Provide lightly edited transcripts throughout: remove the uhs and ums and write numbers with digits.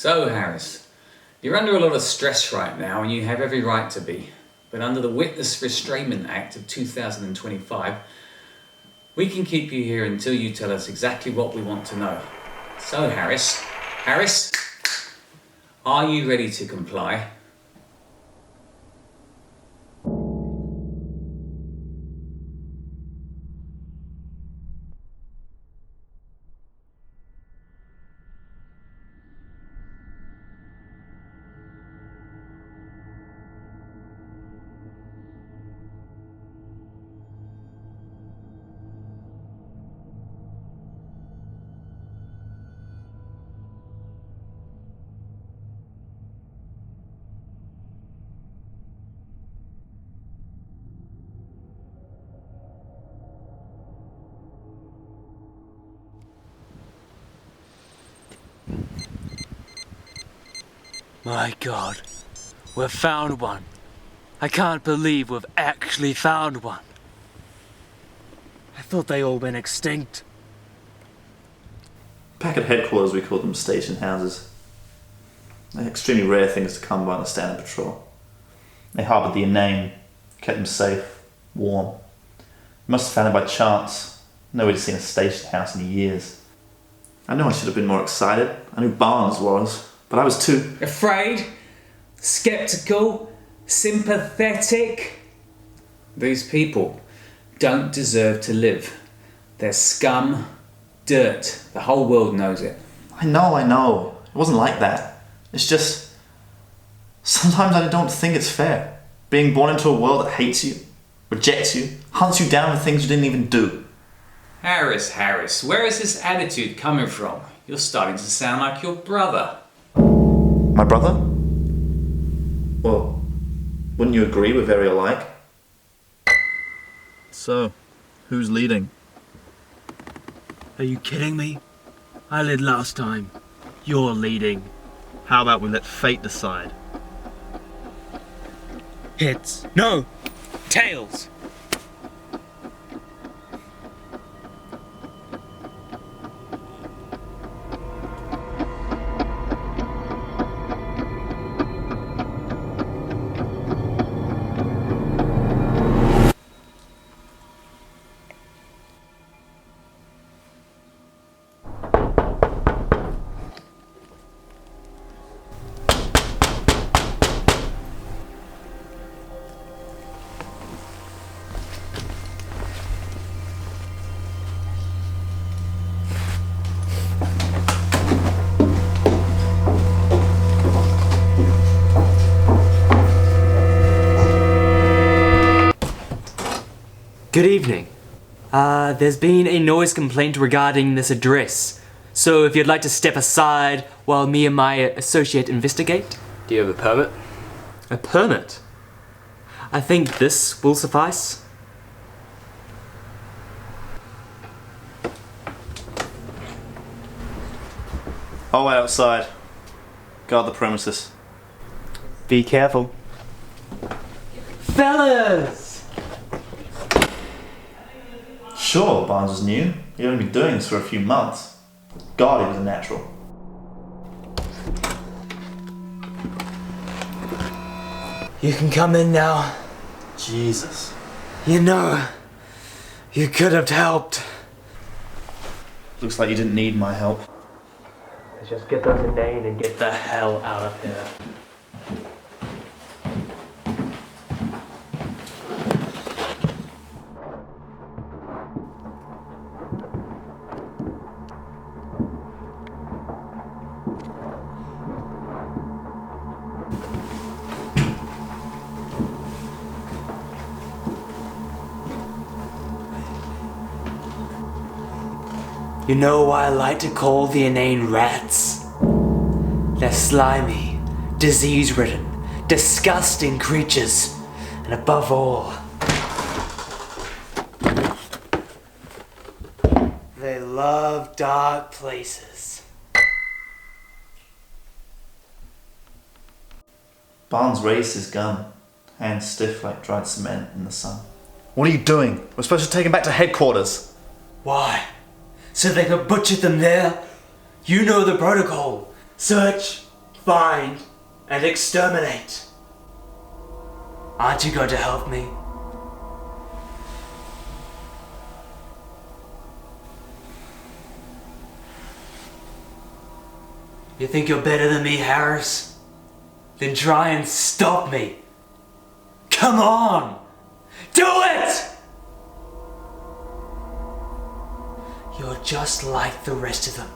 So, Harris, you're under a lot of stress right now and you have every right to be. But under the Witness Restrainment Act of 2025, we can keep you here until you tell us exactly what we want to know. So, Harris, are you ready to comply? My God, we've found one. I can't believe we've actually found one. I thought they all went extinct. Back at headquarters we called them station houses. They're extremely rare things to come by on a standard patrol. They harboured the inane, kept them safe, warm. You must have found it by chance. Nobody's seen a station house in years. I know I should have been more excited. I knew Barnes was, but I was too... Afraid? Skeptical? Sympathetic? These people don't deserve to live. They're scum, dirt. The whole world knows it. I know. It wasn't like that. It's just... sometimes I don't think it's fair. Being born into a world that hates you, rejects you, hunts you down for things you didn't even do. Harris, where is this attitude coming from? You're starting to sound like your brother. My brother? Well, wouldn't you agree we're very alike? So, who's leading? Are you kidding me? I led last time. You're leading. How about we let fate decide? Heads. No! Tails! Good evening. There's been a noise complaint regarding this address. So if you'd like to step aside while me and my associate investigate. Do you have a permit? A permit? I think this will suffice. I'll wait outside. Guard the premises. Be careful. Fellas! Sure, Barnes was new. He'd only been doing this for a few months. God, he was a natural. You can come in now. Jesus. You know, you could have helped. Looks like you didn't need my help. Let's just get those inane and get the hell out of here. You know why I like to call the inane rats? They're slimy, disease-ridden, disgusting creatures, and above all, they love dark places. Barnes raised his gun, hands stiff like dried cement in the sun. What are you doing? We're supposed to take him back to headquarters. Why? So they could butcher them there? You know the protocol. Search, find, and exterminate. Aren't you going to help me? You think you're better than me, Harris? Then try and stop me. Come on! Do it! You're just like the rest of them.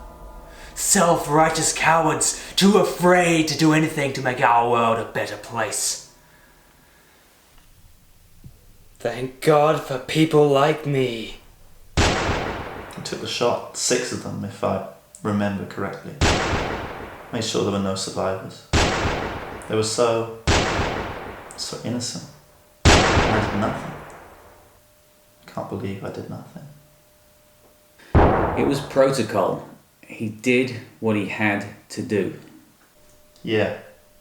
Self-righteous cowards, too afraid to do anything to make our world a better place. Thank God for people like me. He took the shot, 6 of them if I remember correctly. Made sure there were no survivors. They were so innocent. I did nothing. Can't believe I did nothing. It was protocol. He did what he had to do. Yeah,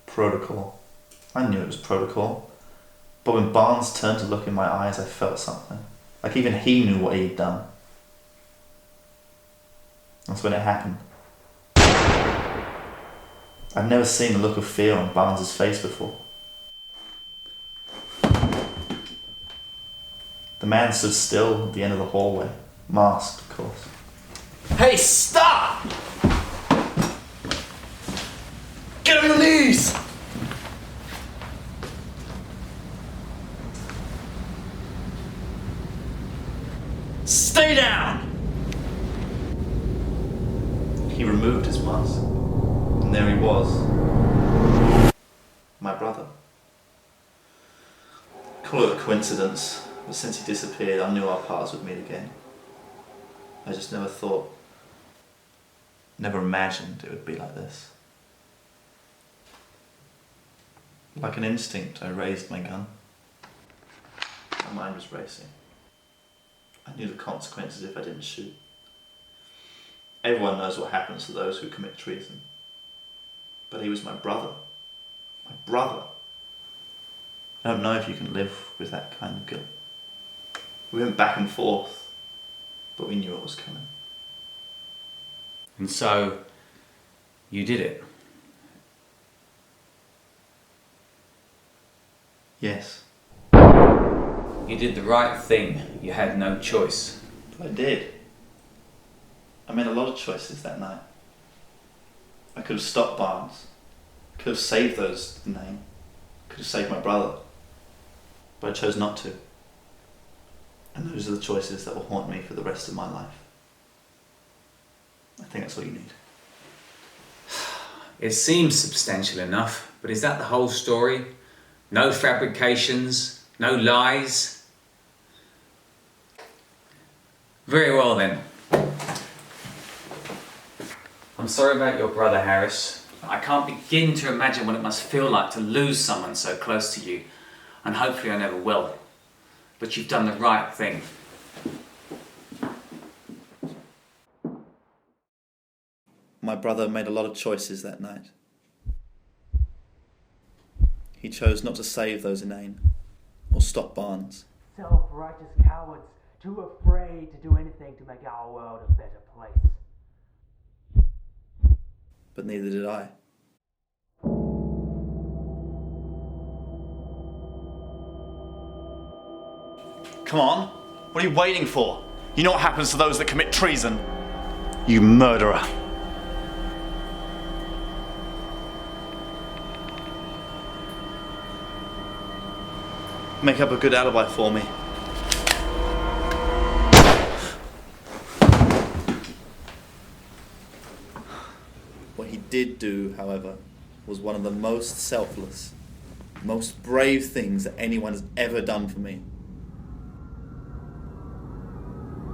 protocol. I knew it was protocol. But when Barnes turned to look in my eyes, I felt something. Like even he knew what he'd done. That's when it happened. I'd never seen the look of fear on Barnes' face before. The man stood still at the end of the hallway, masked, of course. Hey, stop! Get on your knees! Stay down! He removed his mask, and there he was. My brother. Call it a coincidence, but since he disappeared, I knew our paths would meet again. I just never thought, never imagined it would be like this. Like an instinct, I raised my gun. My mind was racing. I knew the consequences if I didn't shoot. Everyone knows what happens to those who commit treason. But he was my brother. My brother. I don't know if you can live with that kind of guilt. We went back and forth, but we knew it was coming. And so, you did it. Yes, You did the right thing. You had no choice. I did. I made a lot of choices that night. I could have stopped Barnes. Could have saved those name. Could have saved my brother. But I chose not to. And those are the choices that will haunt me for the rest of my life. I think that's all you need. It seems substantial enough, but is that the whole story? No fabrications, no lies? Very well then. I'm sorry about your brother, Harris. I can't begin to imagine what it must feel like to lose someone so close to you, and hopefully I never will. But you've done the right thing. My brother made a lot of choices that night. He chose not to save those inane, or stop Barnes. Self-righteous cowards, too afraid to do anything to make our world a better place. But neither did I. Come on, what are you waiting for? You know what happens to those that commit treason? You murderer. Make up a good alibi for me. What he did do, however, was one of the most selfless, most brave things that anyone has ever done for me.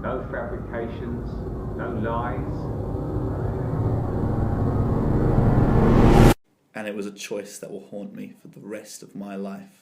No fabrications, no lies. And it was a choice that will haunt me for the rest of my life.